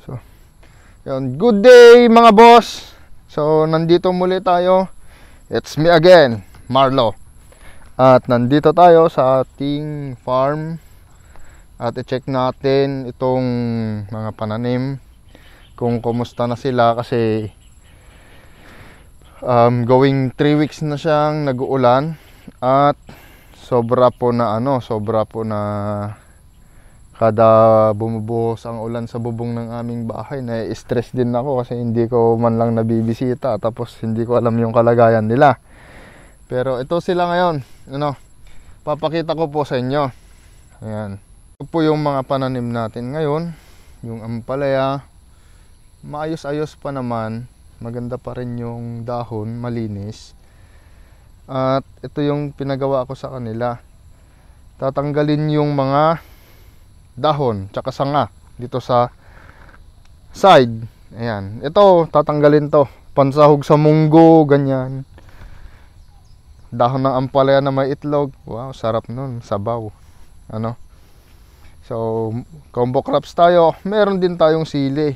So, yun. Good day mga boss. So, nandito muli tayo. It's me again, Marlo. At nandito tayo sa ating farm. At i-check natin itong mga pananim. Kung kumusta na sila kasi going 3 weeks na siyang nag-uulan. At sobra po na kada bumubuhos ang ulan sa bubong ng aming bahay, na-stress din ako kasi hindi ko man lang nabibisita, tapos hindi ko alam yung kalagayan nila. Pero ito sila ngayon, papakita ko po sa inyo. Ayan. Ito po yung mga pananim natin ngayon. Yung ampalaya, maayos-ayos pa naman, maganda pa rin yung dahon, malinis. At ito yung pinagawa ko sa kanila. Tatanggalin yung mga dahon tsaka sanga dito sa side. Ayan, ito tatanggalin to, pansahog sa munggo, ganyan. Dahon ng ampalaya na may itlog, wow, sarap nun, sabaw. So combo crops tayo. Meron din tayong sili.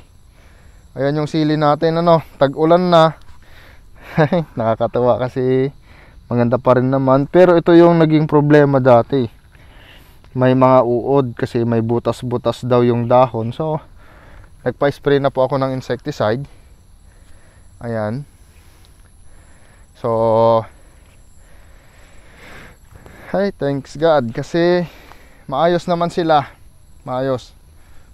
Ayan yung sili natin, tag-ulan na. Nakakatawa kasi maganda pa rin naman, pero ito yung naging problema dati. May mga uod kasi may butas-butas daw yung dahon. So nagpa-spray na po ako ng insecticide. Ayan. So thanks God kasi maayos naman sila. Maayos.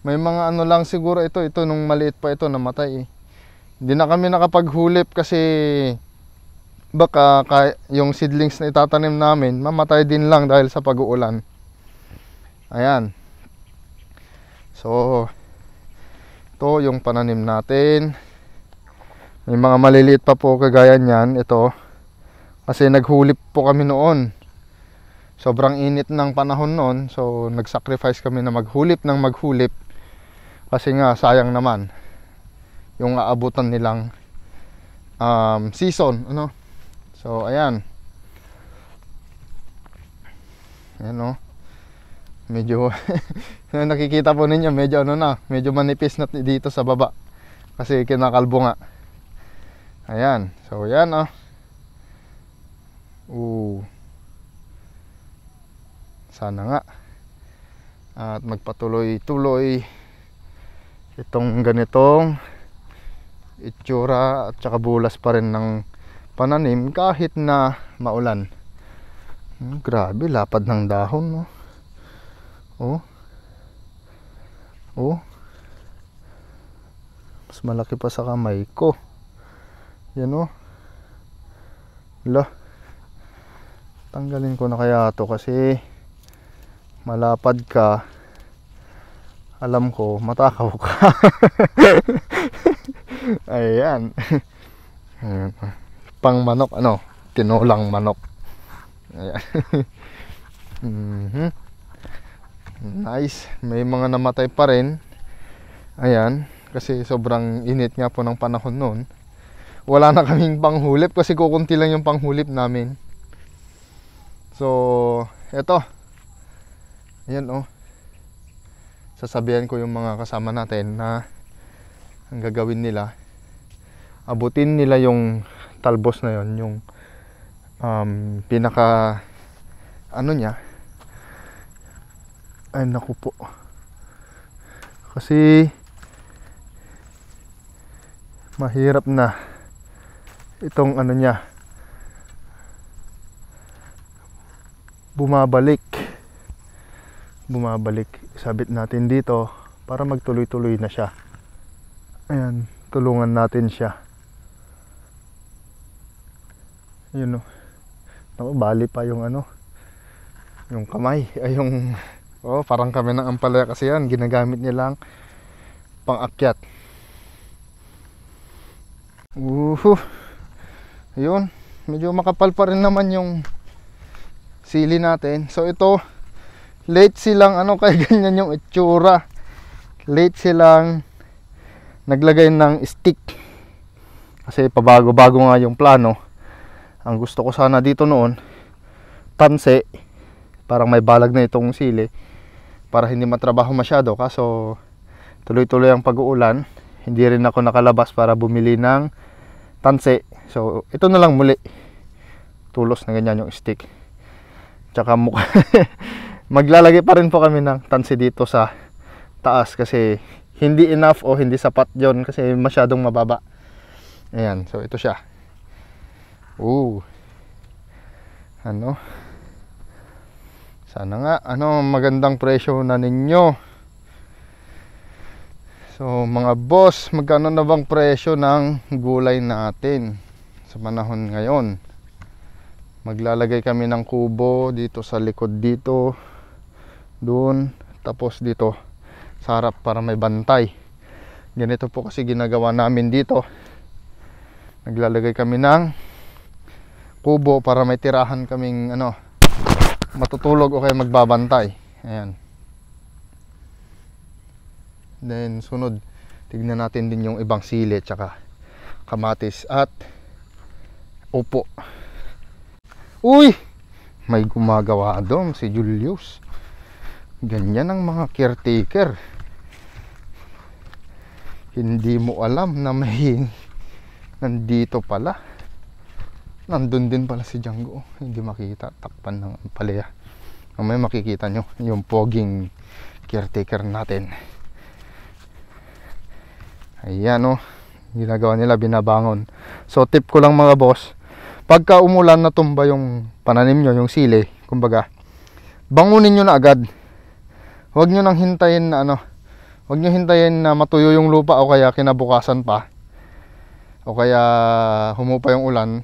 May mga lang siguro ito nung maliit pa ito namatay. Hindi na kami nakapaghulip kasi baka yung seedlings na itatanim namin mamatay din lang dahil sa pag-uulan. Ayan. So ito yung pananim natin. May mga maliliit pa po kagaya niyan. Ito kasi naghulip po kami noon. Sobrang init ng panahon noon, so nag-sacrifice kami na maghulip kasi nga sayang naman yung aabutan nilang season, So ayan. Ayan, medyo nakikita po ninyo medyo medyo manipis na dito sa baba kasi kinakalbo nga. Ayan, so ayan, sana nga at magpatuloy-tuloy itong ganitong itsura at saka bulas pa rin ng pananim kahit na maulan. Grabe, lapad ng dahon, no? Mas malaki pa sa kamay ko. Yan, tanggalin ko na kaya to kasi malapad ka, alam ko matakaw ka. Ayan. Pang manok, tinolang manok. Ayan. Nice. May mga namatay pa rin. Ayan, kasi sobrang init nga po ng panahon noon. Wala na kaming panghulip kasi kukunti lang yung panghulip namin. So eto, ayan, sasabihan ko yung mga kasama natin na ang gagawin nila, abutin nila yung talbos na yon, yung pinaka niya. Ay naku po, kasi mahirap na itong niya bumabalik. Sabit natin dito para magtuloy-tuloy na siya. Ayan, tulungan natin siya. Yun, bali pa yung yung kamay, ay yung parang kami ng ampalaya kasi yan, ginagamit nilang pang-akyat. Ayun, medyo makapal pa rin naman yung sili natin. So ito, late silang kaya ganyan yung itsura. Late silang naglagay ng stick kasi pabago-bago nga yung plano. Ang gusto ko sana dito noon, tanse, parang may balag na itong sili para hindi matrabaho masyado, kaso tuloy-tuloy ang pag-uulan, hindi rin ako nakalabas para bumili ng tansi. So ito na lang muli, tulos na ganyan yung stick, tsaka mukha. Maglalagay pa rin po kami ng tansi dito sa taas kasi hindi enough o hindi sapat yon kasi masyadong mababa. Ayan, so ito siya. Ano, sana nga magandang presyo na ninyo. So mga boss, magkano na bang presyo ng gulay natin sa panahon ngayon? Maglalagay kami ng kubo dito sa likod dito, doon, tapos dito sa harap para may bantay. Ganito po kasi ginagawa namin dito. Naglalagay kami ng kubo para may tirahan kaming matutulog o kaya magbabantay. Ayan. Then sunod, tignan natin din yung ibang sili tsaka kamatis at upo. Uy! May gumagawa doon si Julius. Ganyan ang mga caretaker. Hindi mo alam na may nandito pala. Nandun din pala si Django. Hindi makita, takpan ng palaya. May makikita nyo yung poging caretaker natin. Ayan ginagawa nila, binabangon. So tip ko lang mga boss, pagka umulan na tumba yung pananim nyo, yung sili, kumbaga, bangunin nyo na agad. Huwag nyo nang hintayin na huwag nyo hintayin na matuyo yung lupa o kaya kinabukasan pa. O kaya humupa yung ulan.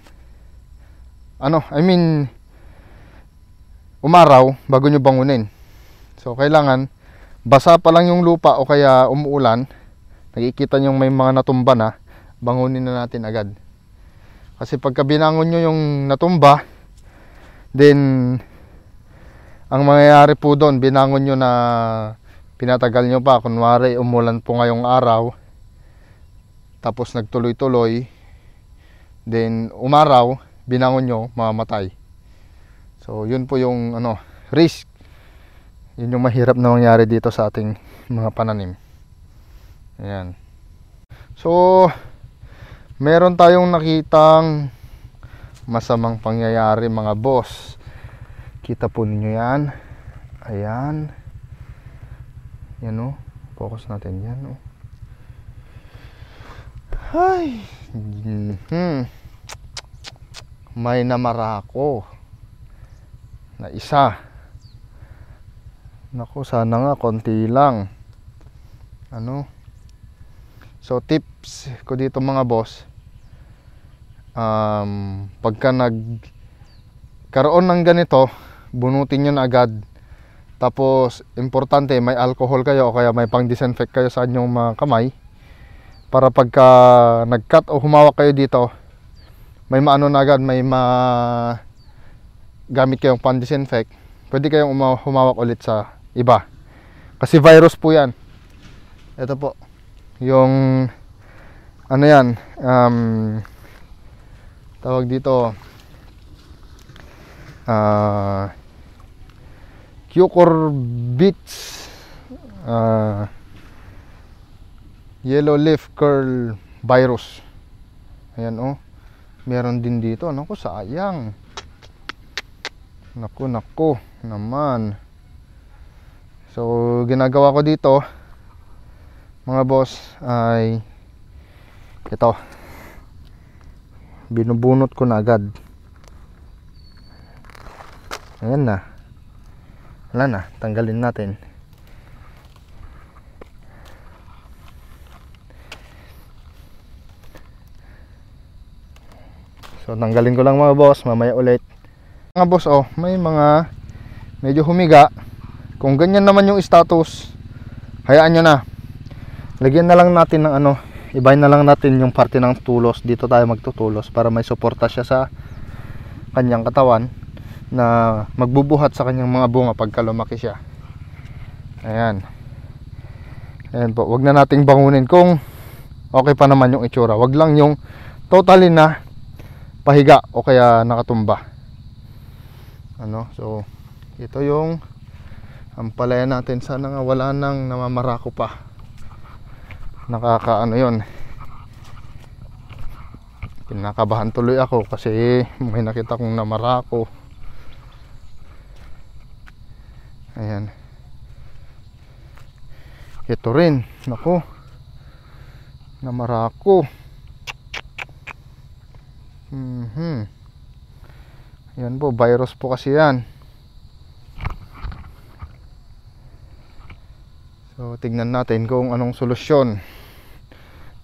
Umaraw bago nyo bangunin. So kailangan basa pa lang yung lupa o kaya umuulan, nakikita nyo may mga natumba na, bangunin na natin agad. Kasi pagka binangon nyo yung natumba, then ang mangyayari po doon, binangon nyo na pinatagal nyo pa, kunwari umulan po ngayong araw, tapos nagtuloy-tuloy, then umaraw, binangon nyo, mamamatay. So yun po yung risk. Yun yung mahirap na mangyari dito sa ating mga pananim. Ayan. So meron tayong nakitang masamang pangyayari mga boss. Kita po ninyo yan. Ayan. Yan focus natin yan Ay. May namarako na isa. Naku, sana nga konti lang. So tips ko dito mga boss, pagka nagkaroon ng ganito, bunutin nyo na agad. Tapos importante, may alcohol kayo o kaya may pang disinfect kayo sa inyong mga kamay, para pagka nag-cut o humawak kayo dito, may maano na agad, may gamit kayong pang disinfect. Pwede kayong humawak ulit sa iba, kasi virus po yan. Ito po yung yan, tawag dito cucurbits, yellow leaf curl virus. Ayan meron din dito. Naku, sayang. Naku naman. So ginagawa ko dito mga boss ay ito, binubunot ko na agad. Ayan na, wala na, tanggalin natin. So tanggalin ko lang mga boss, mamaya ulit. Mga boss may mga medyo humiga. Kung ganyan naman yung status, hayaan nyo na. Lagyan na lang natin ng ibahin na lang natin yung parte ng tulos. Dito tayo magtutulos para may suporta siya sa kanyang katawan na magbubuhat sa kanyang mga bunga pagka lumaki siya. Ayan. Ayan po, wag na nating bangunin kung okay pa naman yung itsura. Wag lang yung totally na pahiga o kaya nakatumba. So ito yung ampalaya natin. Sana nga wala nang namamarako pa. nakakaano yon, kinakabahan tuloy ako kasi may nakita kong namarako. Ayan, ito rin, naku, namarako. Yan po, virus po kasi yan. So tignan natin kung anong solusyon,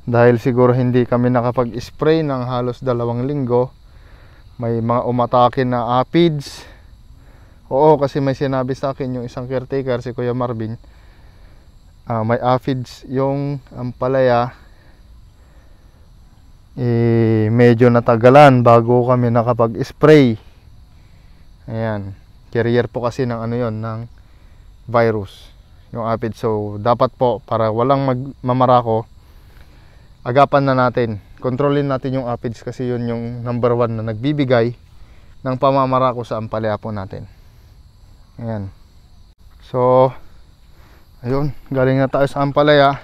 dahil siguro hindi kami nakapag-spray ng halos 2 linggo. May mga umatake na aphids. Oo, kasi may sinabi sa akin yung isang caretaker, si Kuya Marvin, may aphids yung ampalaya. Medyo natagalan bago kami nakapag-spray. Ayan, carrier po kasi ng ano yon, ng virus yung aphids. So dapat po, para walang mamarako, agapan na natin, kontrolin natin yung aphids, kasi yun yung number 1 na nagbibigay ng pamamarako sa ampalaya po natin. Ayan, so ayun, galing na tayo sa ampalaya.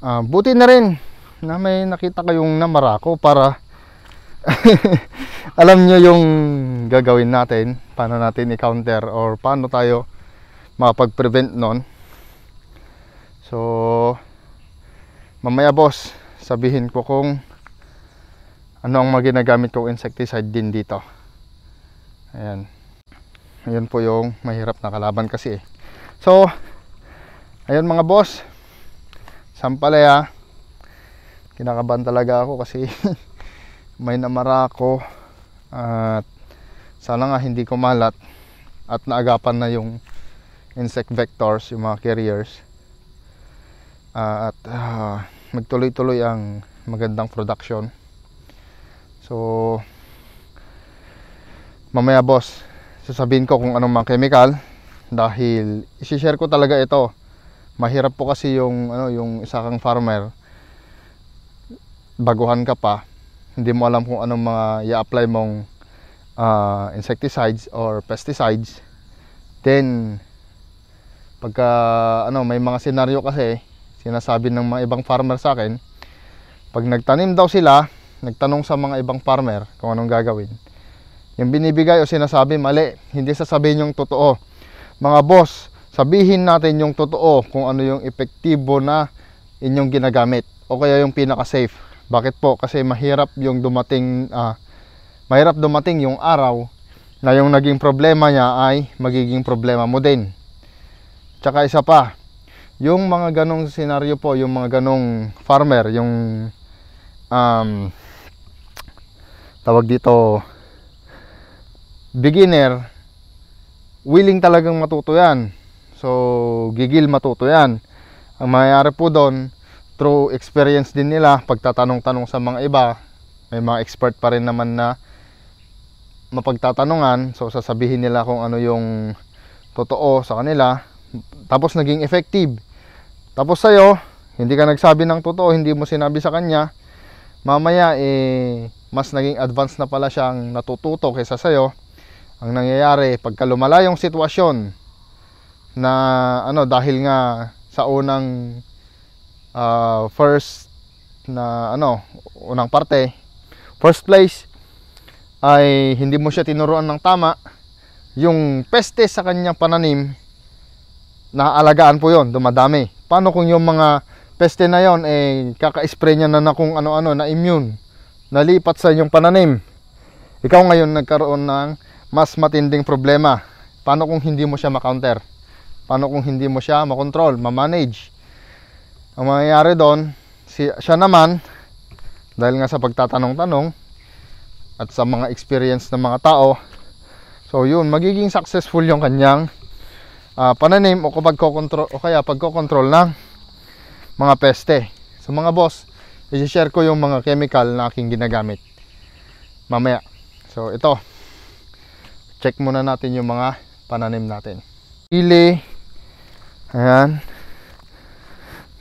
Buti na rin na may nakita kayong namarako para alam nyo yung gagawin natin, paano natin i-counter or paano tayo makapag-prevent nun. So mamaya boss, sabihin ko kung ano ang maginagamit kong insecticide din dito. Ayan, ayun po yung mahirap na kalaban kasi. So ayun mga boss, sampalaya, kinakabahan talaga ako kasi may namarako, at sana nga hindi kumalat at naagapan na yung insect vectors, yung mga carriers, at magtuloy-tuloy ang magandang production. So mamaya boss, sasabihin ko kung anong mga chemical, dahil isi-share ko talaga ito. Mahirap po kasi yung yung isa kang farmer, baguhan ka pa, hindi mo alam kung anong mga i-apply mong insecticides or pesticides. Then pagka may mga senaryo kasi sinasabi ng mga ibang farmer sa akin, pag nagtanim daw sila, nagtanong sa mga ibang farmer kung anong gagawin, yung binibigay o sinasabi mali, hindi sasabihin yung totoo. Mga boss, sabihin natin yung totoo, kung ano yung epektibo na inyong ginagamit o kaya yung pinaka safe. Bakit po? Kasi mahirap yung dumating yung araw na yung naging problema niya ay magiging problema mo din. Tsaka isa pa, yung mga ganong senaryo po, yung mga ganong farmer, yung tawag dito, beginner, willing talagang matuto yan. So gigil matuto yan. Ang mangyayari po doon, through experience din nila, pagtatanong-tanong sa mga iba, may mga expert pa rin naman na mapagtatanungan. So sasabihin nila kung ano yung totoo sa kanila, tapos naging effective. Tapos sa'yo, hindi ka nagsabi ng totoo, hindi mo sinabi sa kanya, mamaya mas naging advanced na pala siyang natututo kaysa sa'yo. Ang nangyayari, pagka lumala yung sitwasyon na dahil nga sa unang unang parte, first place, ay hindi mo siya tinuruan ng tama, yung peste sa kanyang pananim, naaalagaan po yon, dumadami. Paano kung yung mga peste na yon kaka-spray niya na kung ano-ano na immune, nalipat sa inyong pananim? Ikaw ngayon nagkaroon ng mas matinding problema. Paano kung hindi mo siya ma-counter? Paano kung hindi mo siya ma-control, ma-manage? Ang mangyayari doon, siya naman, dahil nga sa pagtatanong-tanong at sa mga experience ng mga tao, so yun, magiging successful yung kanyang pananim o kaya pagkocontrol ng mga peste. So mga boss, i-share ko yung mga chemical na aking ginagamit mamaya. So ito, check muna natin yung mga pananim natin. Ili, ayan.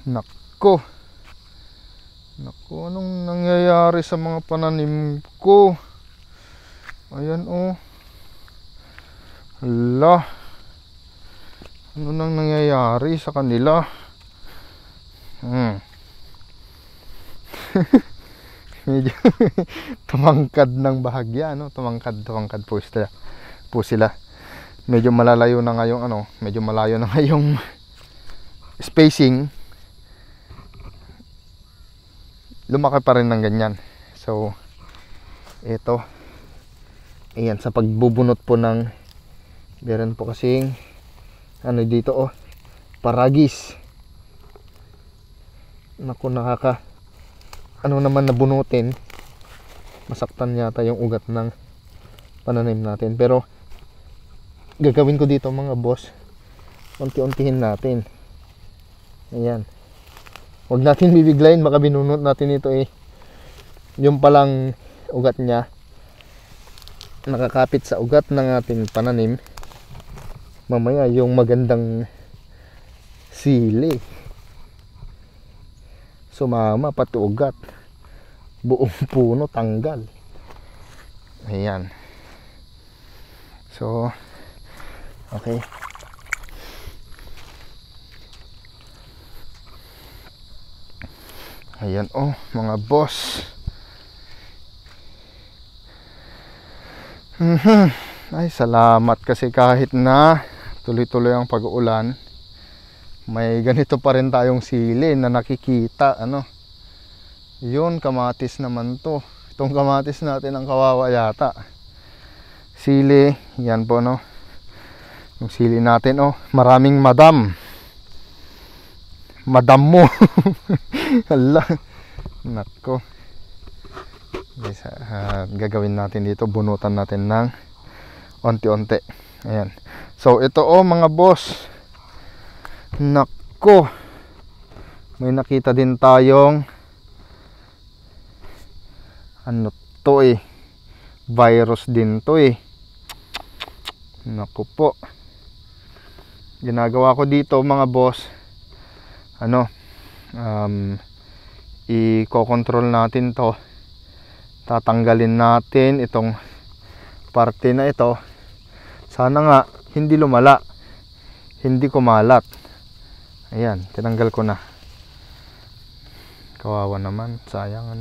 Nako, anong nangyayari sa mga pananim ko? Ayan hala, ano nang nangyayari sa kanila? medyo tumangkad ng bahagya, no? Tumangkad po sila. Medyo malalayo na ngayong medyo malayo na ngayong spacing. Lumaki pa rin ng ganyan. So ito, ayan, sa pagbubunot po ng meron po kasing dito, paragis. Naku, naman nabunutin, masaktan yata yung ugat ng pananim natin. Pero gagawin ko dito mga boss, unti-untihin natin. Ayan, huwag natin bibiglayin, baka binunot natin ito yung palang ugat nya nakakapit sa ugat ng ating pananim. Mamaya yung magandang sili sumama, pati ugat, buong puno tanggal. Ayan, so okay. Ayan, mga boss. Ay, salamat kasi kahit na tuloy-tuloy ang pag-uulan, may ganito pa rin tayong sili na nakikita. Yun, kamatis naman to. Itong kamatis natin ang kawawa yata. Sili, yan po, no? Yung sili natin, maraming madam mo. Hala, nako. Guys, gagawin natin dito, bunutan natin ng onti-onti. Ayan, so ito, mga boss, nako, may nakita din tayong virus din to. Naku po, ginagawa ko dito mga boss, i-control natin to. Tatanggalin natin itong parte na ito. Sana nga hindi lumala, hindi kumalat. Ayan, tinanggal ko na. Kawawa naman, sayang.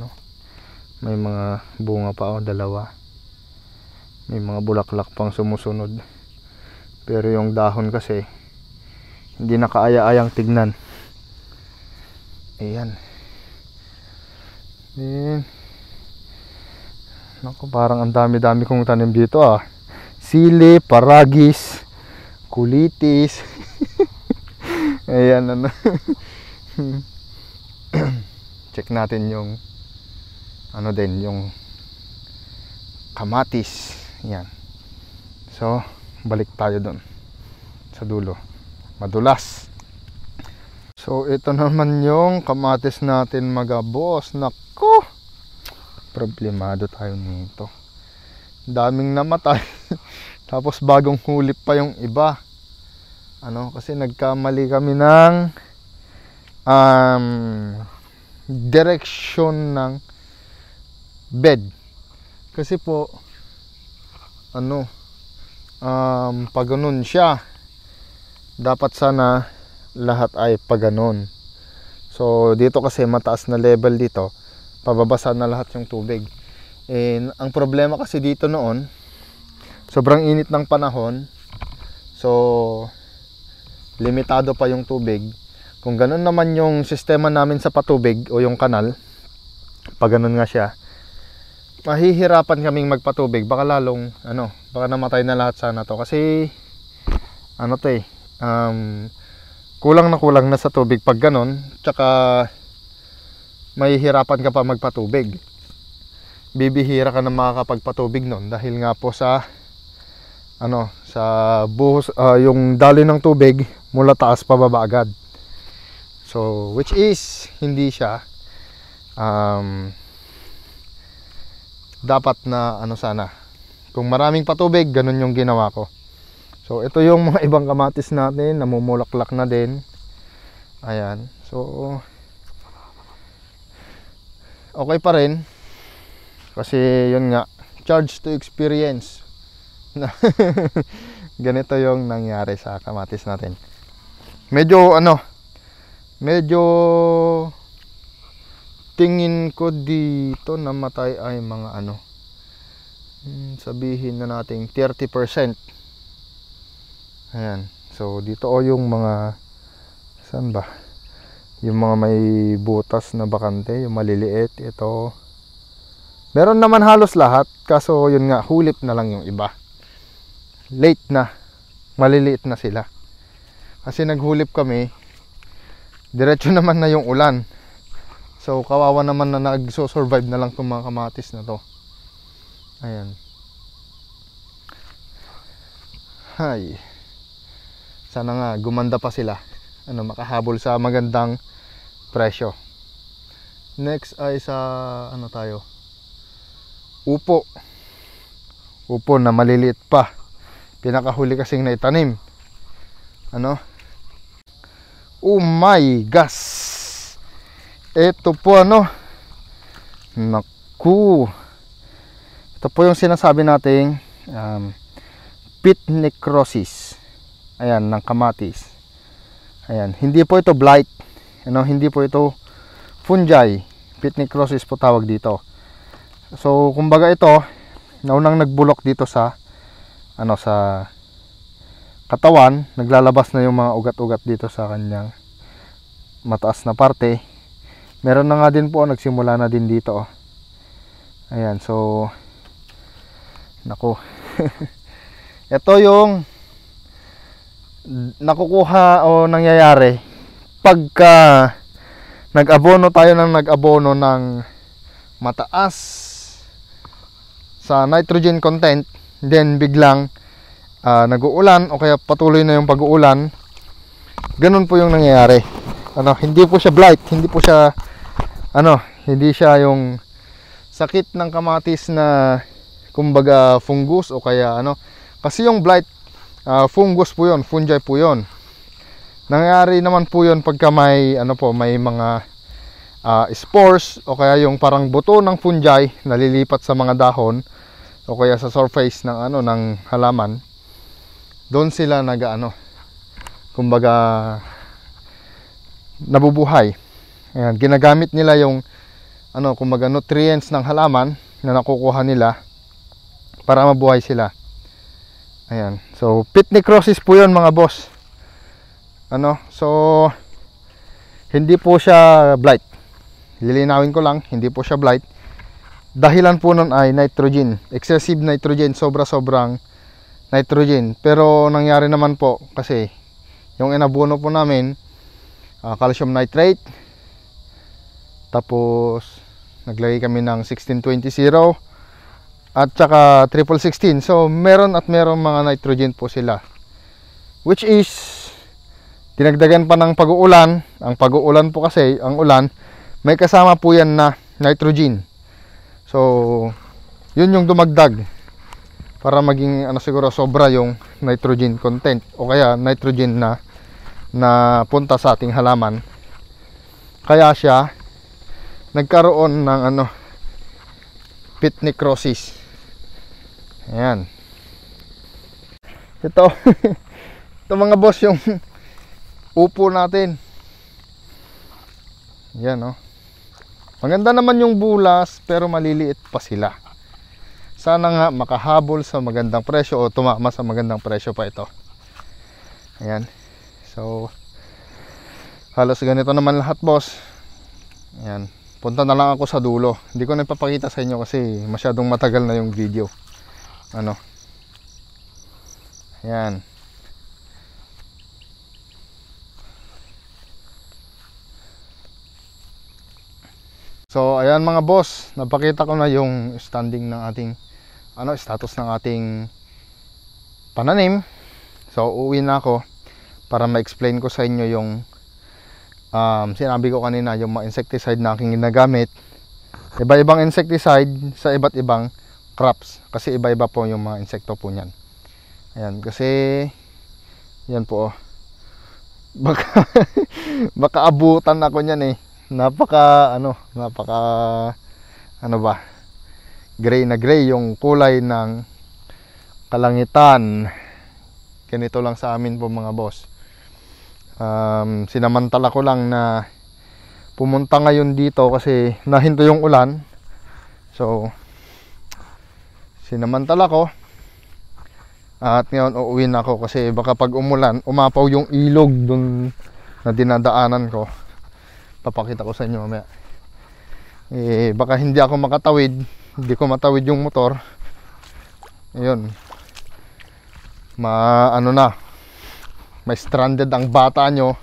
May mga bunga pa, dalawa. May mga bulaklak pang sumusunod. Pero yung dahon kasi hindi nakaaya-ayang tignan. Ayan. Naku, parang ang dami-dami kong tanim dito, sili, paragis, kulitis. Ayan, check natin yung yung kamatis. Ayan. So, balik tayo doon sa dulo. Madulas. So, ito naman yung kamatis natin mga boss. Nako, problemado tayo nito. Daming namatay. Tapos bagong hulip pa yung iba. Kasi nagkamali kami ng direction ng bed. Kasi po pag ganun siya, dapat sana lahat ay pag ganun. So dito kasi mataas na level dito, pababasa na lahat yung tubig. And ang problema kasi dito noon, sobrang init ng panahon. So limitado pa yung tubig. Kung ganun naman yung sistema namin sa patubig o yung kanal, pag ganun nga siya, mahihirapan kaming magpatubig. Baka lalong baka namatay na lahat sana to. Kasi kulang na sa tubig pag ganun. Tsaka mahihirapan ka pa magpatubig. Bibihira ka na makakapagpatubig nun dahil nga po sa sa buhos, yung daloy ng tubig mula taas pababa agad. So which is hindi siya dapat na sana. Kung maraming patubig, ganun yung ginawa ko. So ito yung mga ibang kamatis natin, namumulaklak na din. Ayan. So okay pa rin. Kasi yun nga, charge to experience. Ganito yung nangyari sa kamatis natin. Medyo tingin ko dito namatay ay mga ano, sabihin na natin 30%. Ayan. So dito yung mga, saan ba? Yung mga may butas na bakante, yung maliliit, ito. Meron naman halos lahat, kaso yun nga, hulip na lang yung iba. Late na, maliliit na sila. Kasi naghulip kami, diretso naman na yung ulan. So kawawa naman na nagso-survive na lang itong mga kamatis na to. Ayan. Hay. Sana nga gumanda pa sila. Ano, makahabol sa magandang presyo. Next ay sa ano tayo? Upo. Upo na maliliit pa. Pinakahuli kasing naitanim. Ano? Oh my gosh. Ito po ano. Naku. Ito po yung sinasabi nating pit necrosis. Ayan, ng kamatis. Ayan, hindi po ito blight. Ano, hindi po ito fungi. Pit necrosis po tawag dito. So, kumbaga ito, naunang nagbulok dito sa ano, sa katawan, naglalabas na yung mga ugat-ugat dito sa kanyang mataas na parte. Meron na nga din po, nagsimula na din dito. Ayan, so naku. Ito yung nakukuha o nangyayari pagka nag-abono tayo ng mataas sa nitrogen content, then biglang nag-uulan o kaya patuloy na yung pag-uulan. Ganun po yung nangyayari. Ano, hindi po siya blight, hindi po siya ano, hindi siya yung sakit ng kamatis na kumbaga fungus o kaya ano. Kasi yung blight, fungus po yun, fungi po yun. Nangyayari naman po yun pagka may ano po, may mga spores o kaya yung parang buto ng fungi nalilipat sa mga dahon o kaya sa surface ng ano, ng halaman. Doon sila nag-ano, kumbaga nabubuhay. Ayan, ginagamit nila yung ano, kumbaga nutrients ng halaman na nakukuha nila para mabuhay sila. Ayan. So pit necrosis po 'yon mga boss. Ano? So hindi po siya blight. Lilinawin ko lang, hindi po siya blight. Dahilan po nun ay nitrogen, excessive nitrogen, sobra-sobrang nitrogen. Pero nangyari naman po kasi yung inabono po namin calcium nitrate, tapos naglagay kami ng 16-20-0 at saka 16-16. So meron at meron mga nitrogen po sila, which is dinagdagan pa ng pag-uulan. Ang pag-uulan po kasi, ang ulan may kasama po yan na nitrogen. So yun yung dumagdag para maging ano, siguro sobra yung nitrogen content o kaya nitrogen na punta sa ating halaman. Kaya siya nagkaroon ng ano, pit necrosis. Ayan. Ito ito mga boss yung upo natin. Yan, oh. Maganda naman yung bulas pero maliliit pa sila. Sana nga makahabol sa magandang presyo o tumama sa magandang presyo pa ito. Ayan. So halos ganito naman lahat boss. Ayan. Punta na lang ako sa dulo. Hindi ko na ipapakita sa inyo kasi masyadong matagal na yung video. Ano. Ayan. So ayan mga boss, napakita ko na yung standing ng ating ano, status ng ating pananim. So uuwi na ako para ma-explain ko sa inyo yung sinabi ko kanina, yung mga insecticide na aking ginagamit. Iba-ibang insecticide sa iba't ibang crops kasi iba-iba po yung mga insekto po niyan. Ayan, kasi yan po, oh. Baka abutan ako niyan eh. Napaka gray na gray yung kulay ng kalangitan. Ganito lang sa amin po mga boss. Sinamantala ko lang na pumunta ngayon dito kasi nahinto yung ulan. So sinamantala ko at ngayon uuwi na ako kasi baka pag umulan umapaw yung ilog dun na dinadaanan ko. Papakita ko sa inyo mamaya. Baka hindi ako makatawid, hindi ko matawid yung motor. Ayun, may stranded ang bata nyo.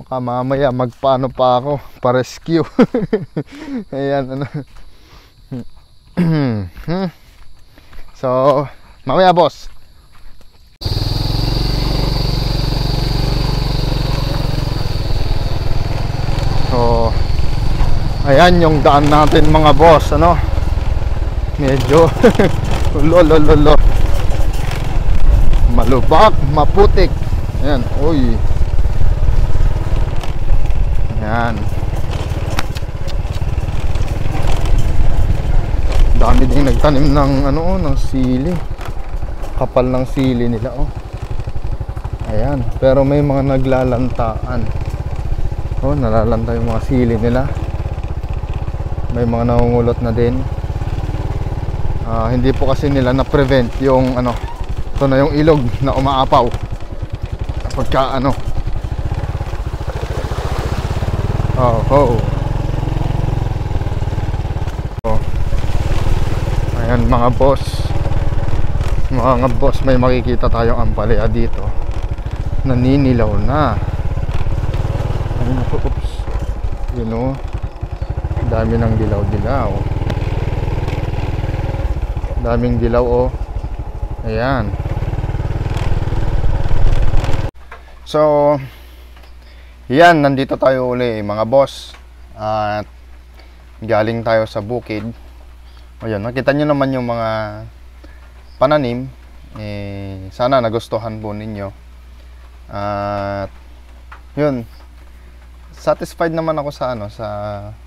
Baka mamaya magpaano pa ako pa rescue. Ayan, so mamaya boss. So ayan yung daan natin mga boss, medyo lolo malubak, maputik. Ayan, uy. Ayan. Dami din nagtanim ng ng sili. Kapal ng sili nila, Ayan, pero may mga naglalantaan. Nalalanta yung mga sili nila. May mga nangungulot na din. Hindi po kasi nila na-prevent yung ito na yung ilog na umaapaw pagka ayan mga boss, may makikita tayong ampalaya dito, naninilaw na. Ayun, oops, dami ng dilaw, daming dilaw, ayan. So yan, nandito tayo uli mga boss, at galing tayo sa bukid. Ayun, nakita nyo naman yung mga pananim. Sana nagustuhan po ninyo. At yun, satisfied naman ako sa sa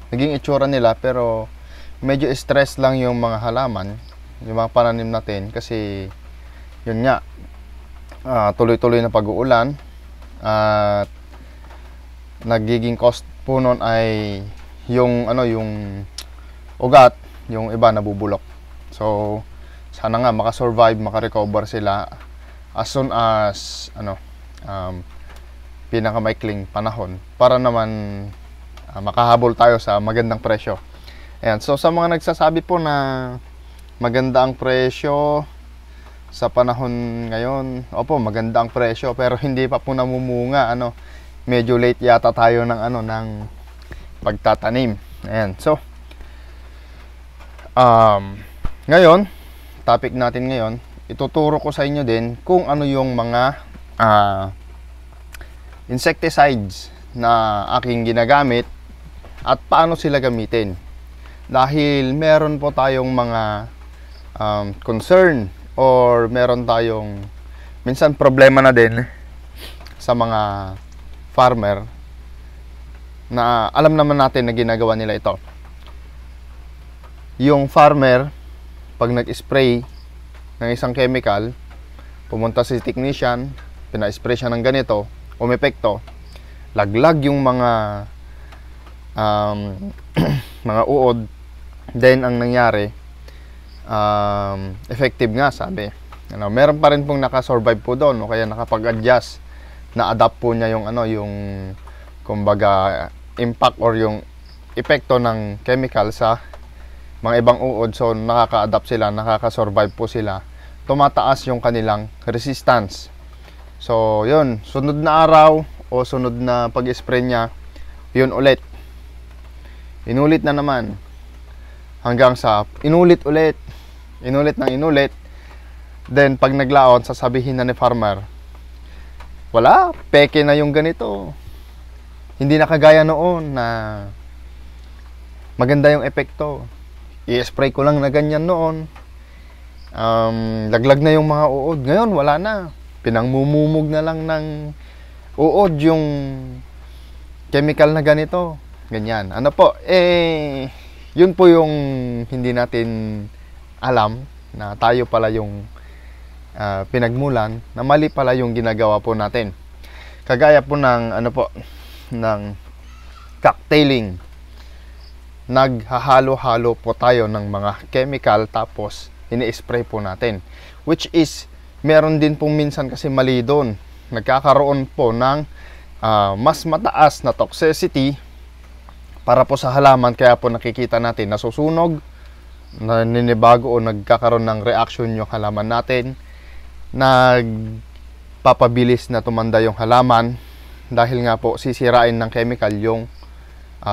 naging itsura nila, pero medyo stress lang yung mga halaman, yung mga pananim natin, kasi yun nga, tuloy-tuloy na pag-uulan, at nagiging cost po nun ay yung yung ugat, yung iba nabubulok. So sana nga makasurvive, makarecover sila as soon as pinakamaikling panahon, para naman makahabol tayo sa magandang presyo. Ayan, so sa mga nagsasabi po na maganda ang presyo sa panahon ngayon, opo, maganda ang presyo, pero hindi pa po namumunga. Medyo late yata tayo ng ng pagtatanim. Ayan, so ngayon, topic natin ngayon, ituturo ko sa inyo din kung ano yung mga insecticides na aking ginagamit at paano sila gamitin. Dahil meron po tayong mga concern, or meron tayong minsan problema na din sa mga farmer na alam naman natin na ginagawa nila ito. Yung farmer, pag nag-spray ng isang chemical, pumunta si technician, pina-spray siya ng ganito, umepekto, laglag yung mga mga uod, then ang nangyari, effective nga, sabi. Meron pa rin pong nakasurvive po doon, o kaya nakapag-adjust, na-adapt po niya yung yung kumbaga impact or yung epekto ng chemical sa mga ibang uod. So nakaka-adapt sila, nakaka-survive po sila, tumataas yung kanilang resistance. So yun, sunod na araw o sunod na pag-spray niya, yun ulit, inulit na naman, hanggang sa inulit ng inulit. Then pag naglaon, sasabihin na ni farmer, wala, peke na yung ganito, hindi na kagaya noon na maganda yung epekto. I-spray ko lang na ganyan noon, laglag na yung mga uod. Ngayon wala na, pinangmumumog na lang ng uod yung chemical na ganito, ganyan. Yun po yung hindi natin alam, na tayo pala yung pinagmulan, na mali pala yung ginagawa po natin. Kagaya po ng ng cocktailing. Naghahalo-halo po tayo ng mga chemical tapos ini-spray po natin. Which is, meron din pong minsan kasi mali doon. Nagkakaroon po ng mas mataas na toxicity para po sa halaman, kaya po nakikita natin nasusunog, naninibago o nagkakaroon ng reaction yung halaman natin, nagpapabilis na tumanda yung halaman dahil nga po sisirain ng chemical yung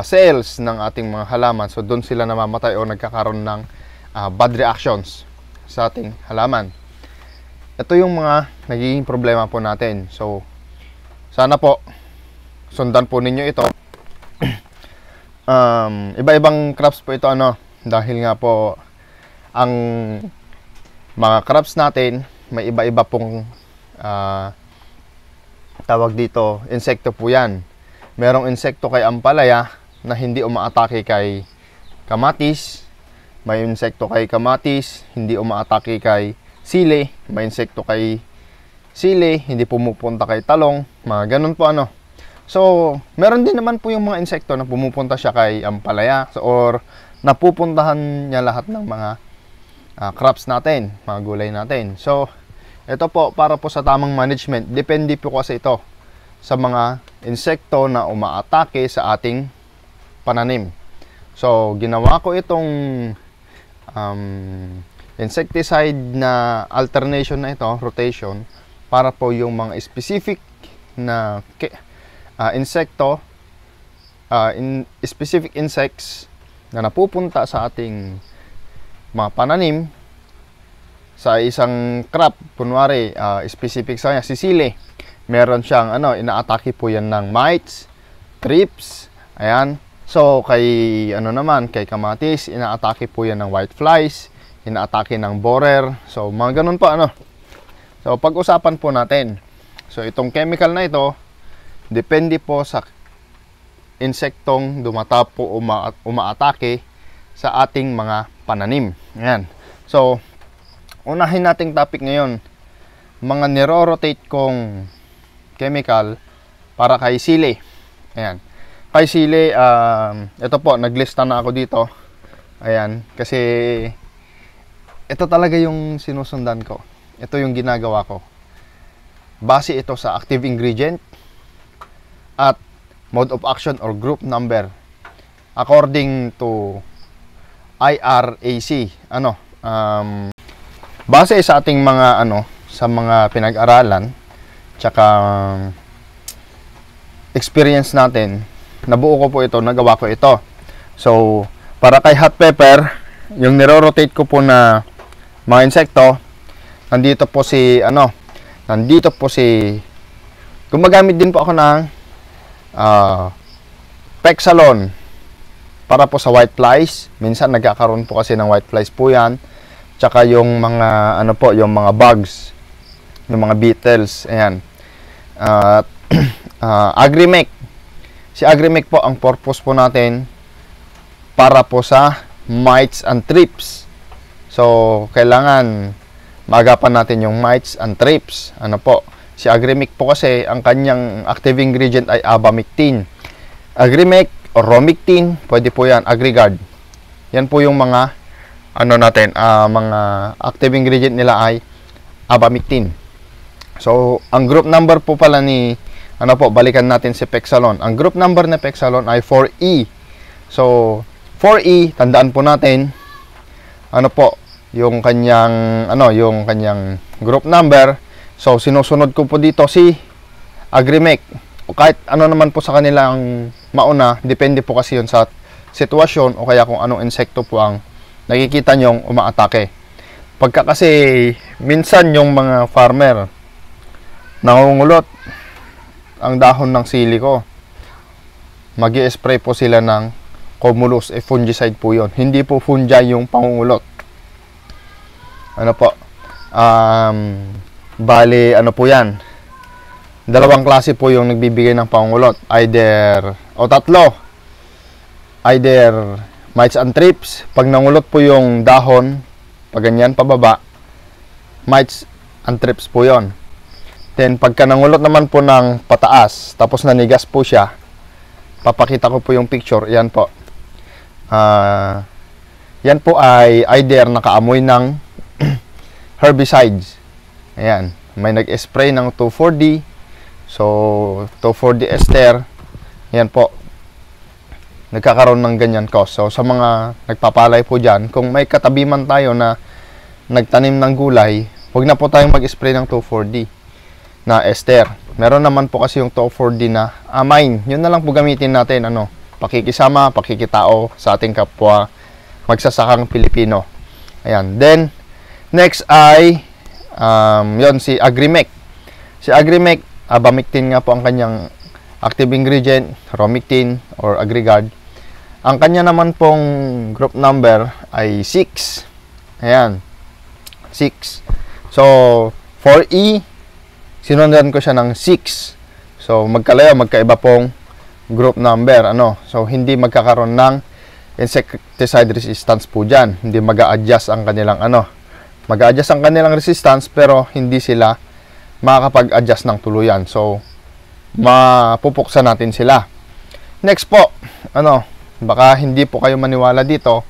cells ng ating mga halaman. So doon sila namamatay o nagkakaroon ng bad reactions sa ating halaman. Ito yung mga nagiging problema po natin. So sana po sundan po ninyo ito. Iba-ibang crops po ito, dahil nga po ang mga crops natin may iba-iba pong tawag dito, insekto po yan. Merong insekto kay ampalaya na hindi umaatake kay kamatis. May insekto kay kamatis, hindi umaatake kay sili. May insekto kay sili, hindi pumupunta kay talong. Mga ganun po So, meron din naman po yung mga insekto na pumupunta siya kay ampalaya or napupuntahan niya lahat ng mga crops natin, mga gulay natin. So, ito po para po sa tamang management. Depende po kasi ito sa mga insekto na umaatake sa ating pananim. So, ginawa ko itong insecticide na alternation na ito, rotation, para po yung mga specific na insekto, specific insects na napupunta sa ating mga pananim sa isang crop. Kunwari, specific sa kanya, sisili. Meron siyang, inaatake po yan ng mites, thrips, ayan. So, kay kay kamatis, inaatake po yan ng whiteflies, inaatake ng borer. So, mga ganun po, So, pag-usapan po natin. So, itong chemical na ito, depende po sa insektong dumatapo o umaatake sa ating mga pananim. Ayan. So, unahin nating topic ngayon, mga niro-rotate kong chemical para kay sili. Ayan. Kay sili, ito po, naglista na ako dito. Ayan, kasi ito talaga yung sinusundan ko. Ito yung ginagawa ko. Base ito sa active ingredient at mode of action or group number according to IRAC. Base sa ating mga sa mga pinag-aralan tsaka experience natin, nabuo ko po ito, nagawa ko ito. So, para kay hot pepper, yung niro-rotate ko po na mga insekto, nandito po si gumagamit din po ako ng Pexalon para po sa whiteflies. Minsan nagkakaroon po kasi ng whiteflies po yan. Tsaka yung mga yung mga bugs, yung mga beetles, ayan. Agrimec. Si Agrimec po, ang purpose po natin para po sa mites and thrips. So, kailangan maagapan natin yung mites and thrips. Si Agrimec po kasi, ang kanyang active ingredient ay abamectin. Agrimec or romectin, pwede po yan, Agrigard. Yan po yung mga mga active ingredient nila ay abamectin. So, ang group number po pala ni balikan natin si Pexalon. Ang group number na Pexalon ay 4E. So, 4E, tandaan po natin, yung kanyang, yung kanyang group number. So, sinusunod ko po dito si Agrimec. O kahit naman po sa kanilang mauna, depende po kasi yun sa sitwasyon o kaya kung anong insekto po ang nakikita nyong umaatake. Pagka kasi, minsan yung mga farmer, nangungulot ang dahon ng sili ko, mag-i-spray po sila ng Cumulus, fungicide po yon. Hindi po fungi yung pangungulot. Bali, po yan, dalawang klase po yung nagbibigay ng pangungulot, tatlo, either mites and thrips. Pag nangulot po yung dahon, pag ganyan pababa, mites and thrips po yon. Then, pagka nangulot naman po ng pataas, tapos nanigas po siya, papakita ko po yung picture. Yan po. Yan po ay either nakaamoy ng herbicides. Ayan. May nag-spray ng 2,4-D. So, 2,4-D ester. Yan po. Nagkakaroon ng ganyan cost. So, sa mga nagpapalay po dyan, kung may katabi man tayo na nagtanim ng gulay, huwag na po tayong mag-spray ng 2,4-D na ester. Meron naman po kasi yung 2,4-D na amine. Yun na lang po gamitin natin. Pakikisama, pakikitao sa ating kapwa magsasakang Pilipino. Ayan. Then, next ay yon si Agrimec. Si Agrimec, abamectin nga po ang kanyang active ingredient, romectin or Agrigard. Ang kanya naman pong group number ay 6. Ayan. 6. So, 4E, sinundan ko siya ng 6. So, magkaiba pong group number. So, hindi magkakaroon ng insecticide resistance po dyan. Hindi mag-a-adjust ang kanilang mag-a-adjust ang kanilang resistance, pero hindi sila makakapag-adjust ng tuluyan. So, mapupuksan natin sila. Next po, baka hindi po kayo maniwala dito.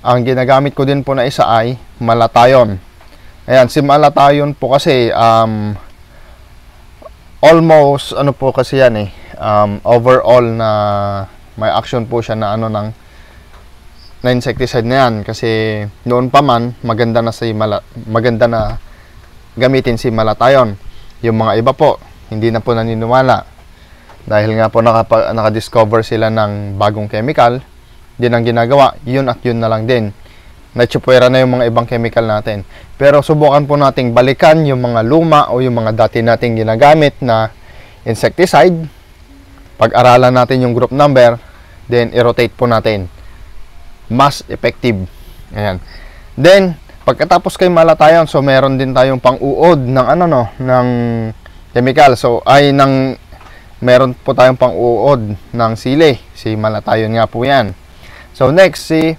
Ang ginagamit ko din po na isa ay Malathion. Ayan, si Malathion po kasi almost po kasi yan overall na may action po siya na na insecticide na yan, kasi noon pa man maganda na gamitin si Malathion. Yung mga iba po hindi na po naniniwala dahil nga po nakadiscover sila ng bagong chemical. Din ang ginagawa, yun at yun na lang din, natsupwera na yung mga ibang chemical natin. Pero subukan po nating balikan yung mga luma o yung mga dati nating ginagamit na insecticide. Pag-aralan natin yung group number, then i-rotate po natin. Mas effective. Ayan. Then, pagkatapos kay Malathion, so meron din tayong pang-uod ng ng chemical. So, meron po tayong pang-uod ng sili. Si Malathion nga po yan. So, next, si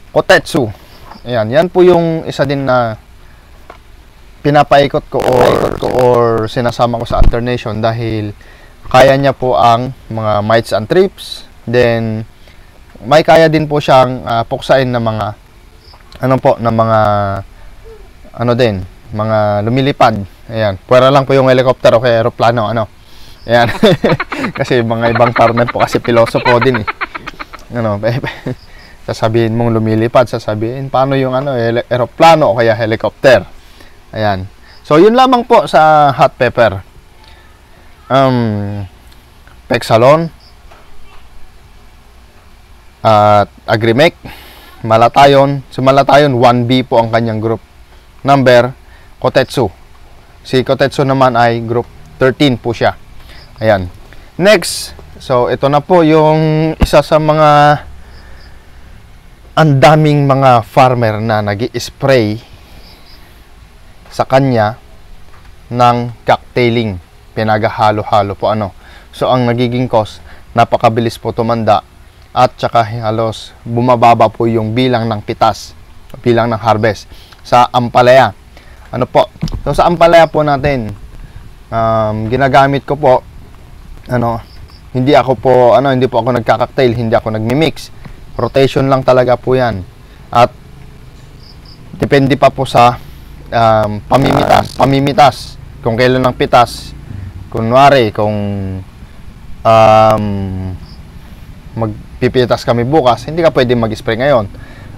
Kotetsu. Ayan. Yan po yung isa din na pinapaikot ko or sinasama ko sa alternation dahil kaya niya po ang mga mites and thrips. Then, may kaya din po siyang puksain na mga mga lumilipad. Ayan. Pwera lang po yung helicopter o kaya aeroplano. Ayan. Kasi mga ibang farmer po kasi pilosopo din sasabihin mong lumilipad, sasabihin paano yung aeroplano o kaya helicopter. Ayan. So, yun lamang po sa hot pepper. Pexalon at Agrimec, Malathion. Si Malathion 1B po ang kanyang group number. Kotetsu, si Kotetsu naman ay group 13 po siya. Ayan. Next, so ito na po yung isa sa mga andaming mga farmer na nag-i-spray sa kanya ng cocktailing. Pinagahalo-halo po So ang nagiging cause, napakabilis po tumanda at saka halos bumababa po yung bilang ng pitas, bilang ng harvest sa ampalaya. So sa ampalaya po natin, ginagamit ko po hindi po ako nagka-cocktail, hindi ako nagmi-mix. Rotation lang talaga po 'yan. At depende pa po sa pamimitas. Kung kailan ng pitas. Kunwari kung magpipitas kami bukas, hindi ka pwedeng mag-spray ngayon.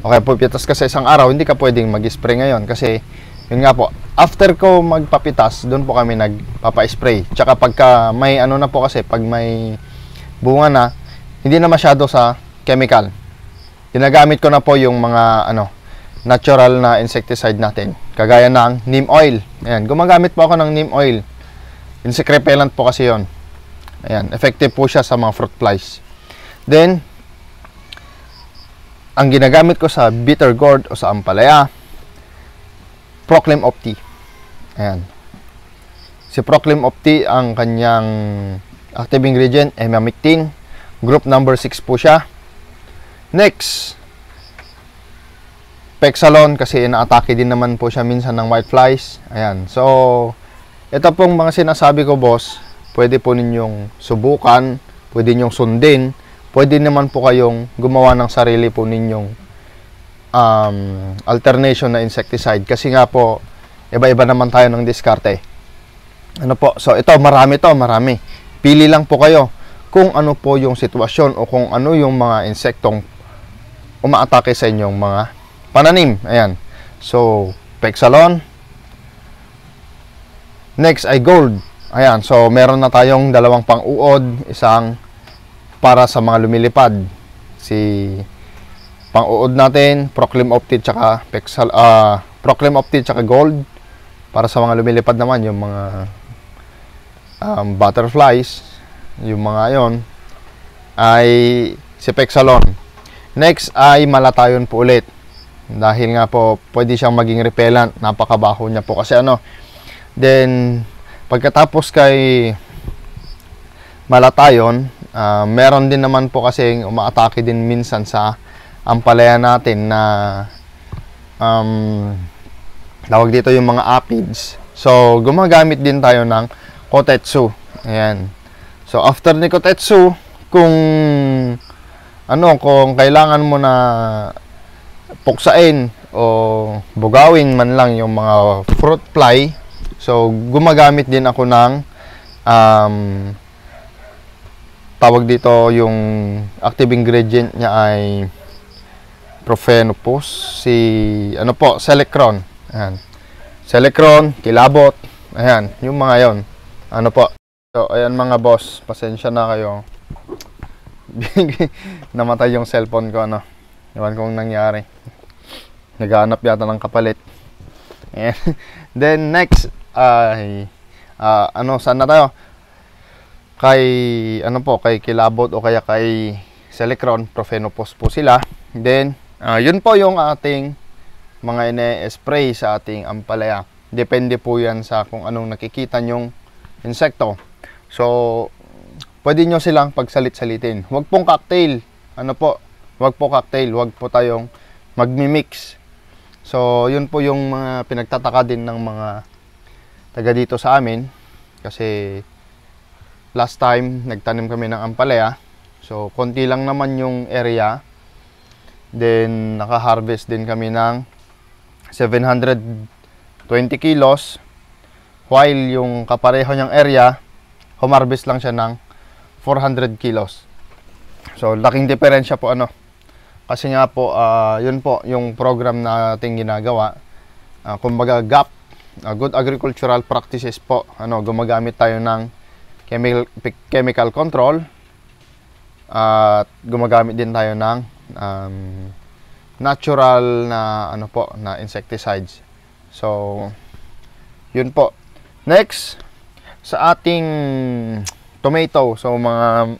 Okay, pupitas ka sa isang araw, hindi ka pwedeng mag-spray ngayon kasi yun nga po, after ko magpapitas, doon po kami nagpapa-spray. Tsaka pagka may na po kasi, pag may bunga na, hindi na masyado sa chemical. Ginagamit ko na po yung mga natural na insecticide natin. Kagaya ng neem oil. Ayan, gumagamit po ako ng neem oil. Insect repellent po kasi yon. Ayan, effective po siya sa mga fruit flies. Then, ang ginagamit ko sa bitter gourd o sa ampalaya, Proclaim Opti. Ayan. Si Proclaim Opti, ang kanyang active ingredient, emamectin. Group number 6 po siya. Next, Pexalon, kasi inaatake din naman po siya minsan ng whiteflies. Ayan. So, ito pong mga sinasabi ko, boss, pwede po ninyong subukan pwede nyong sundin. Pwede naman po kayong gumawa ng sarili po ninyong alternation na insecticide. Kasi nga po, iba-iba naman tayo ng diskarte. Ano po? So, ito, marami. Pili lang po kayo kung ano po yung sitwasyon o kung ano yung mga insektong umaatake sa inyong mga pananim. Ayan. So, Pexalon. Next ay gold. Ayan. So, meron na tayong dalawang pang-uod, isang para sa mga lumilipad. Si pang-uod natin, Proclaim Optid tsaka Proclaim Optid tsaka gold. Para sa mga lumilipad naman, yung mga butterflies, yung mga yon ay si Pexalon. Next ay Malatayon po ulit. Dahil nga po, pwede siyang maging repellent. Napakabaho niya po kasi ano. Then, pagkatapos kay Malatayon, meron din naman po kasing umaatake din minsan sa ampalaya natin na tawag dito yung mga aphids. So, gumagamit din tayo ng Kotetsu. Ayan. So, after ni Kotetsu, kung kailangan mo na puksain o bugawin man lang yung mga fruit fly, so, gumagamit din ako ng tawag dito yung active ingredient niya ay Profenopus, Selecron. Ayan. Selecron, kilabot. Ayan, yung mga yon. Ano po. So, ayan mga boss, pasensya na kayo. Namatay yung cellphone ko, ano. Iwan kong nangyari. Naghahanap yata ng kapalit. Ayan. Then, next, saan na tayo? Kay kilabot o kaya kay Selecron, Profenopus po sila. Then, yun po yung ating mga ine-spray sa ating ampalaya. Depende po yan sa kung anong nakikita nyong insekto. So, pwede nyo silang pagsalit-salitin. Huwag pong cocktail. Huwag po cocktail. Huwag po tayong magmi-mix. So, yun po yung mga pinagtataka din ng mga taga dito sa amin. Kasi, last time, nagtanim kami ng ampalaya. So, konti lang naman yung area. Then, naka-harvest din kami ng 720 kilos. While yung kapareho niyang area, humarvest lang siya ng 400 kilos. So, laking diferensya po ano. Kasi nga po, yun po, yung program na ating ginagawa. Kumbaga, GAP, Good Agricultural Practices po. Gumagamit tayo ng chemical control. At gumagamit din tayo ng natural na na insecticides. So, yun po. Next, sa ating tomato. So, mga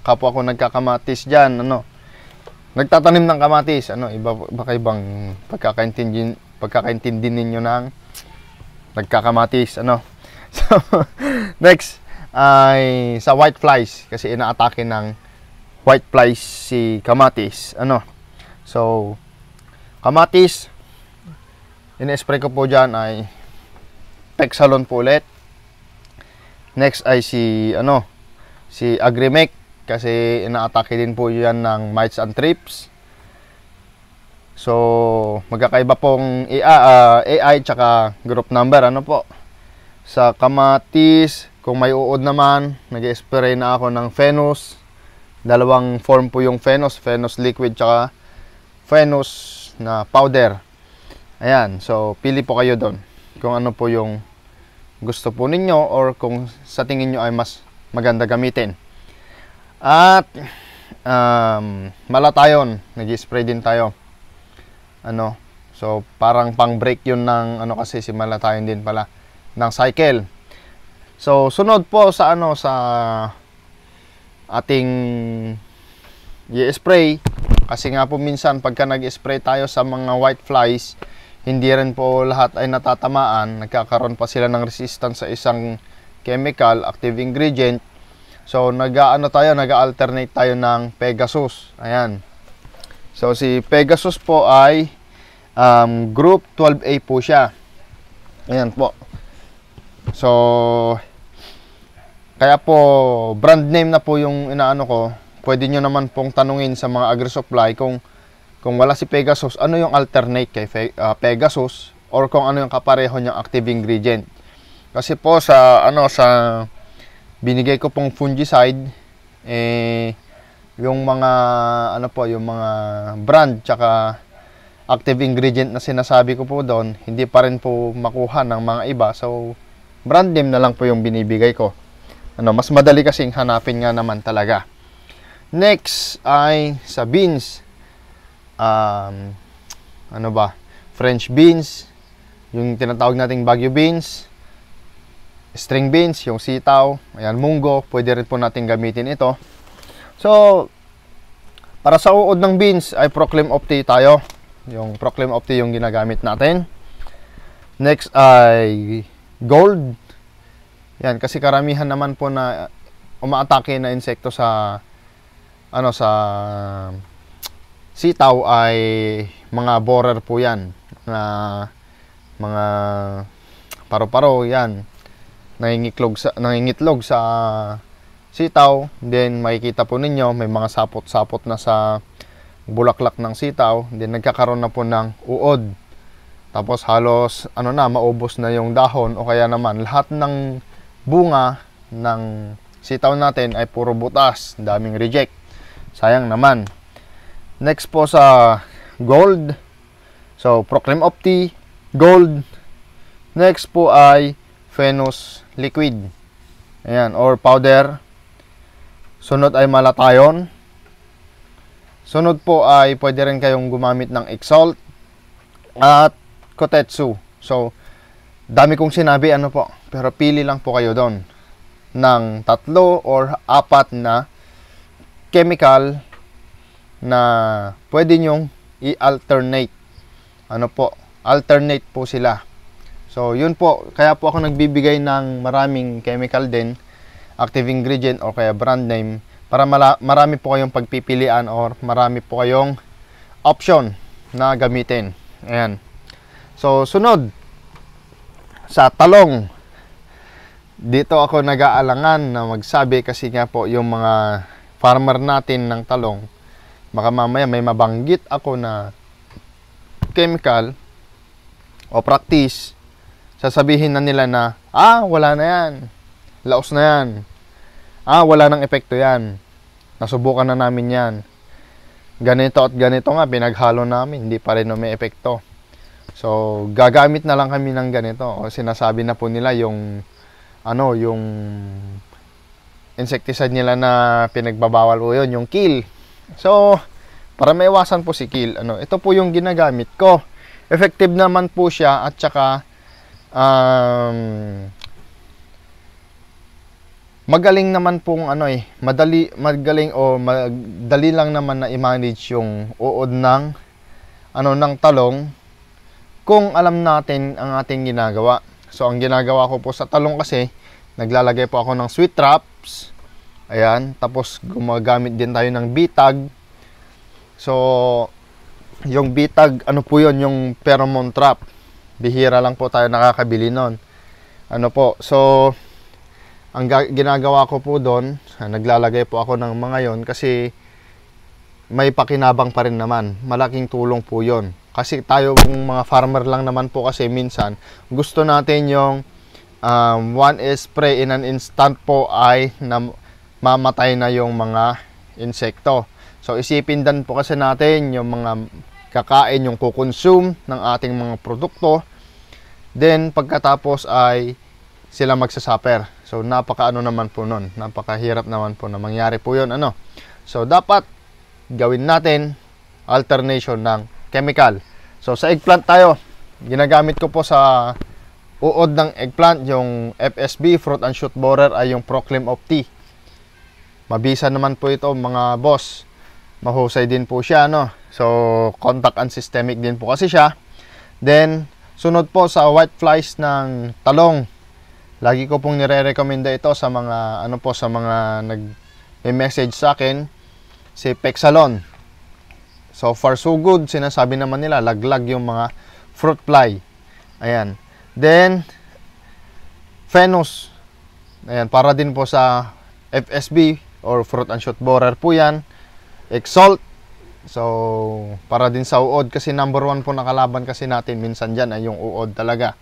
kapwa ko nagkakamatis diyan, nagtatanim ng kamatis, baka ibang pagkakaintindi ninyo ng nagkakamatis, So, next ay sa white flies kasi inaatake ng white flies si kamatis, So, kamatis, in-spray ko po dyan ay Pexalon po ulit. Next ay si Agrimec kasi inaatake din po yan ng mites and thrips. So, magkakaiba pong AI tsaka group number, Sa kamatis, kung may uod naman, nag-spray na ako ng Fenus. Dalawang form po yung Fenus liquid tsaka Fenus na powder. Ayan, so pili po kayo doon kung ano po yung gusto po ninyo or kung sa tingin nyo ay mas maganda gamitin. At Malatayon, nag-spray din tayo. So parang pang break yun ng kasi si Malatayon din pala ng cycle. So sunod po sa sa ating i-spray, kasi nga po minsan pagka nag-spray tayo sa mga white flies, hindi rin po lahat ay natatamaan, nagkakaroon pa sila ng resistance sa isang chemical, active ingredient. So nag-alternate tayo ng Pegasus. Ayan. So si Pegasus po ay group 12A po siya. Ayan po. So Kaya po, brand name na po yung inaano ko. Pwede nyo naman pong tanungin sa mga agri-supply kung wala si Pegasus, ano yung alternate kay Pegasus, or kung ano yung kapareho niyang active ingredient. Kasi po sa binigay ko pong fungicide, yung mga yung mga brand tsaka active ingredient na sinasabi ko po doon, hindi pa rin po makuha ng mga iba. So brand name na lang po yung binibigay ko. Mas madali kasing hanapin nga naman talaga. Next ay sa beans. French beans, yung tinatawag nating Baguio beans, string beans, yung sitaw, ayan, munggo, pwede rin po natin gamitin ito. So, para sa uod ng beans ay Proclaim Opti tayo. Yung Proclaim Opti yung ginagamit natin. Next ay gold. Yan, kasi karamihan naman po na umaatake na insekto sa sitaw ay mga borer po yan, na mga paro-paro yan, nangingitlog sa sitaw. Then makikita po ninyo may mga sapot-sapot na sa bulaklak ng sitaw, then nagkakaroon na po ng uod. Tapos halos maubos na yung dahon, o kaya naman lahat ng bunga ng sitaw natin ay puro butas, daming reject. Sayang naman. Next po sa gold. So Proclaim Opti, gold. Next po ay Venus liquid. Ayan, or powder. Sunod ay Malathion. Sunod po ay pwede rin kayong gumamit ng Exalt at Kotetsu. So dami kong sinabi pero pili lang po kayo doon ng 3 or 4 na chemical na pwede nyong i-alternate. Alternate po sila. So yun po, kaya po ako nagbibigay ng maraming chemical din, active ingredient o kaya brand name, para marami po kayong pagpipilian or marami po kayong option na gamitin. Ayan. So sunod sa talong. Dito ako nag-aalangan na magsabi kasi nga po yung mga farmer natin ng talong, baka mamaya may mabanggit ako na chemical o practice, sasabihin na nila na wala na yan, laos na yan, wala nang epekto yan, nasubukan na namin yan, ganito at ganito nga pinaghalo namin, hindi pa rin may epekto. So gagamit na lang kami ng ganito, o sinasabi na po nila yung yung insecticide nila na pinagbabawal po yun, yung kill. So para maiwasan po si kill, ito po yung ginagamit ko. Effective naman po siya, at saka magaling naman pong madali lang naman na i-manage yung uod ng ng talong kung alam natin ang ating ginagawa. So ang ginagawa ko po sa talong kasi, naglalagay po ako ng sweet traps. Ayan, tapos gumagamit din tayo ng bitag. So yung bitag, po yun, yung pheromone trap. Bihira lang po tayo nakakabili nun. So ang ginagawa ko po doon, naglalagay po ako ng mga yon kasi may pakinabang pa rin naman. Malaking tulong po yon. Kasi tayo mga farmer lang naman po, kasi minsan gusto natin yung one spray in an instant po ay mamatay na yung mga insekto. So isipin din po kasi natin yung mga kakain, yung kukonsume ng ating mga produkto. Then pagkatapos ay sila magsasuffer. So napaka naman po nun, napakahirap naman po na mangyari po yun. So dapat gawin natin alternation ng chemical. So sa eggplant tayo, ginagamit ko po sa uod ng eggplant, yung FSB, fruit and shoot borer, ay yung Proclaim Opti. Mabisa naman po ito mga boss, mahusay din po siya, so contact and systemic din po kasi siya. Then sunod po sa white flies ng talong, lagi ko pong nire-recommenda ito sa mga sa mga nag-message sa akin, si Pexalon. So far so good, sinasabi naman nila laglag yung mga fruit fly. Ayan. Then Venus Ayan, para din po sa FSB or fruit and shoot borer po yan. Exalt. So, para din sa uod kasi number 1 po na kalaban kasi natin minsan dyan ay yung uod talaga.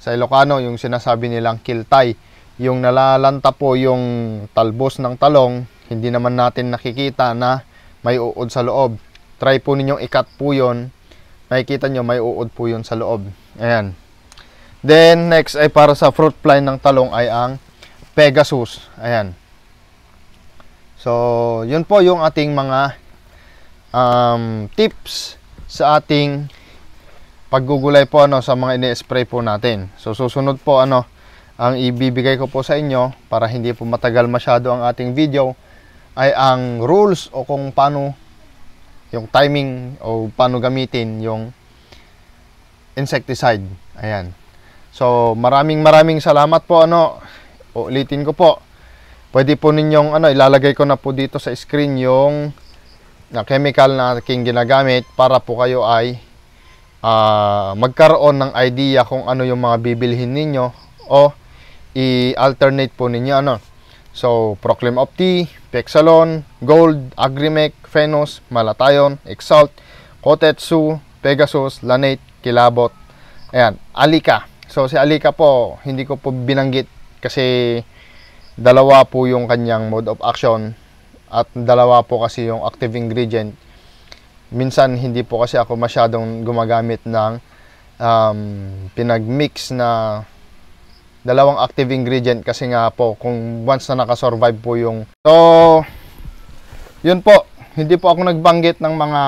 Sa Ilocano, yung sinasabi nilang kiltay. Yung nalalanta po yung talbos ng talong, hindi naman natin nakikita na may uod sa loob. Try po ninyong i-cut po yun. Makikita nyo may uod po yun sa loob. Ayan. Then, next ay para sa fruit fly ng talong ay ang Pegasus. Ayan. So, yun po yung ating mga tips sa ating paggugulay po sa mga ini-spray po natin. So susunod po ang ibibigay ko po sa inyo para hindi po matagal masyado ang ating video ay ang rules o kung paano yung timing o paano gamitin yung insecticide. Ayan. So maraming salamat po ulitin ko po. Pwede po ninyong ilalagay ko na po dito sa screen yung chemical na aking ginagamit para po kayo ay magkaroon ng idea kung ano yung mga bibilhin ninyo o i-alternate po ninyo So, Proclaim Opti, Pexalon, Gold, Agrimec, Phenos, Malatayon, Exalt, Kotetsu, Pegasus, Lanate, Kilabot. Ayan, Alika. So, si Alika po, hindi ko po binanggit kasi dalawa po yung kanyang mode of action. At dalawa po kasi yung active ingredient. Minsan hindi po kasi ako masyadong gumagamit ng pinagmix na dalawang active ingredient kasi nga po kung once na nakasurvive po yung... So, yun po. Hindi po ako nagbanggit ng mga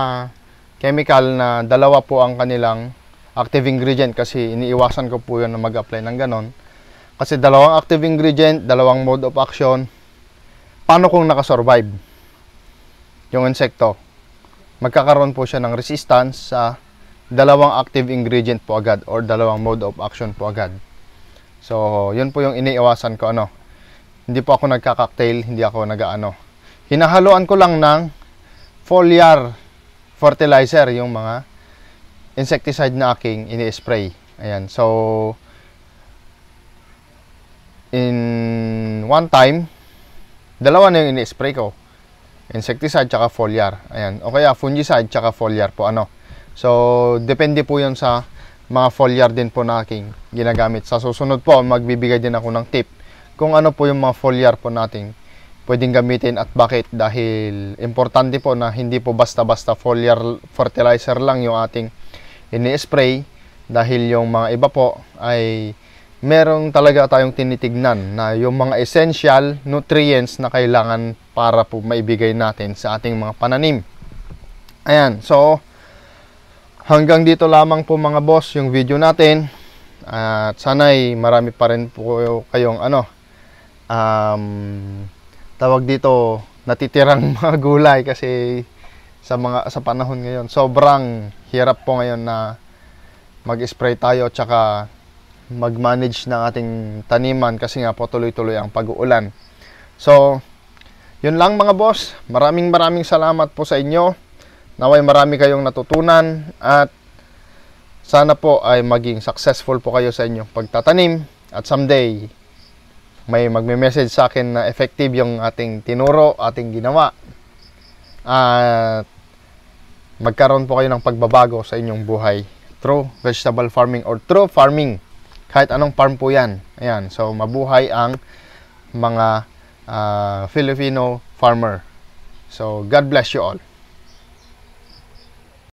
chemical na dalawa po ang kanilang active ingredient kasi iniiwasan ko po yun na mag-apply ng ganon. Kasi dalawang active ingredient, dalawang mode of action. Paano kung nakasurvive yung insekto? Magkakaroon po siya ng resistance sa dalawang active ingredient po agad or dalawang mode of action po agad. So, yun po yung iniiwasan ko Hindi po ako nagka-cocktail, hindi ako Hinahaluan ko lang ng foliar fertilizer yung mga insecticide na aking ini-spray. Ayan. So, in one time, dalawa na yung ini-spray ko. Insecticide tsaka foliar. Ayan. O kaya fungicide tsaka foliar po So, depende po yun sa mga foliar din po na aking ginagamit. Sa susunod po, magbibigay din ako ng tip kung ano po yung mga foliar po natin pwedeng gamitin at bakit. Dahil importante po na hindi po basta-basta foliar fertilizer lang yung ating ini-spray. Dahil yung mga iba po ay merong talaga tayong tinitignan na yung mga essential nutrients na kailangan para po maibigay natin sa ating mga pananim. Ayan, so hanggang dito lamang po mga boss yung video natin. At sana'y marami pa rin po kayong tawag dito natitirang mga gulay kasi sa panahon ngayon sobrang hirap po ngayon na mag-spray tayo tsaka mag-manage ng ating taniman kasi nga po tuloy-tuloy ang pag-uulan. So, yun lang mga boss. Maraming salamat po sa inyo. Naway marami kayong natutunan at sana po ay maging successful po kayo sa inyong pagtatanim at someday may magme-message sa akin na effective yung ating tinuro, ating ginawa at magkaroon po kayo ng pagbabago sa inyong buhay through vegetable farming or through farming. Kahit anong farm po yan. Ayan. So, mabuhay ang mga Filipino farmer. So, God bless you all.